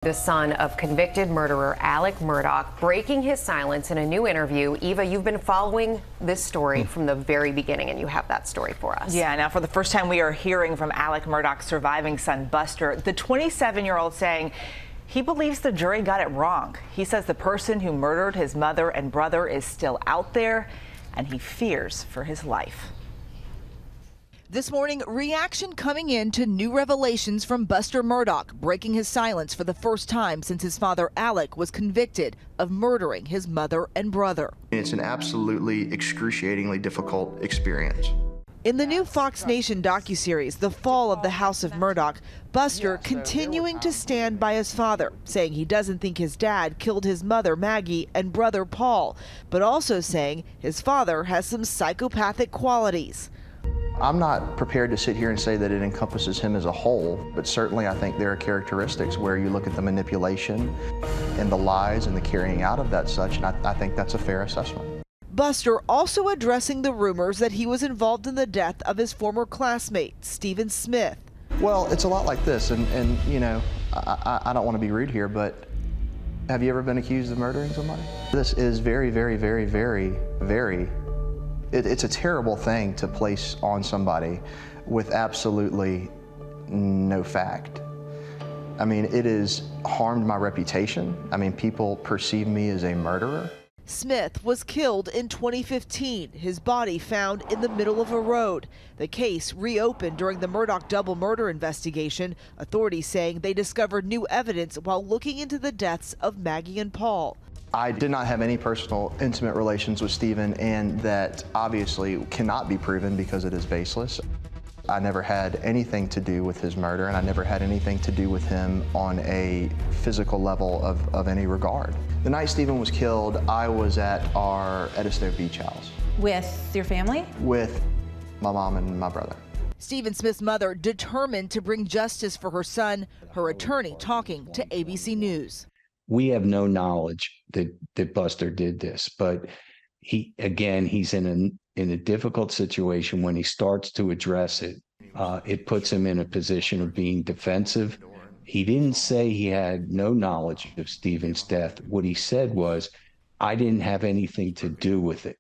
The son of convicted murderer Alec Murdaugh breaking his silence in a new interview. Eva, you've been following this story from the very beginning, and you have that story for us. Yeah, now for the first time we are hearing from Alec Murdaugh's surviving son, Buster, the 27-year-old saying he believes the jury got it wrong. He says the person who murdered his mother and brother is still out there, and he fears for his life. This morning, reaction coming in to new revelations from Buster Murdaugh, breaking his silence for the first time since his father Alec was convicted of murdering his mother and brother. It's an absolutely excruciatingly difficult experience. In the new Fox Nation docuseries, The Fall of the House of Murdaugh, Buster continuing to stand by his father, saying he doesn't think his dad killed his mother Maggie and brother Paul, but also saying his father has some psychopathic qualities. I'm not prepared to sit here and say that it encompasses him as a whole, but certainly I think there are characteristics where you look at the manipulation and the lies and the carrying out of that such, and I think that's a fair assessment. Buster also addressing the rumors that he was involved in the death of his former classmate, Stephen Smith. Well, it's a lot like this, and you know, I don't want to be rude here, but have you ever been accused of murdering somebody? This is very, very, very, very, very It's a terrible thing to place on somebody with absolutely no fact. I mean, it has harmed my reputation. I mean, people perceive me as a murderer. Smith was killed in 2015, his body found in the middle of a road. The case reopened during the Murdaugh double murder investigation, authorities saying they discovered new evidence while looking into the deaths of Maggie and Paul. I did not have any personal intimate relations with Stephen, and that obviously cannot be proven because it is baseless. I never had anything to do with his murder, and I never had anything to do with him on a physical level of any regard. The night Stephen was killed, I was at our Edisto Beach house. With your family? With my mom and my brother. Stephen Smith's mother determined to bring justice for her son, her attorney talking to ABC News. We have no knowledge that Buster did this, but he's in a difficult situation. When he starts to address it, it puts him in a position of being defensive. He didn't say he had no knowledge of Stephen's death. What he said was, I didn't have anything to do with it.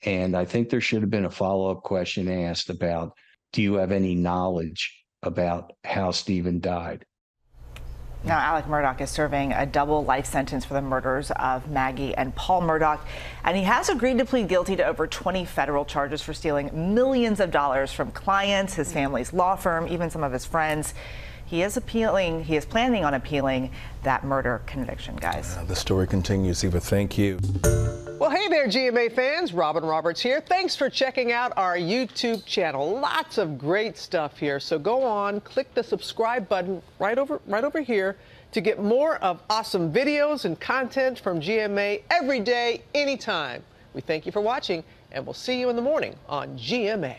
And I think there should have been a follow-up question asked about, do you have any knowledge about how Stephen died? Now, Alec Murdaugh is serving a double life sentence for the murders of Maggie and Paul Murdaugh, and he has agreed to plead guilty to over 20 federal charges for stealing millions of dollars from clients, his family's law firm, even some of his friends. He is planning on appealing that murder conviction, guys. The story continues, Eva. Thank you. Well, hey there, GMA fans. Robin Roberts here. Thanks for checking out our YouTube channel. Lots of great stuff here. So go on, click the subscribe button right over here to get more of awesome videos and content from GMA every day, anytime. We thank you for watching, and we'll see you in the morning on GMA.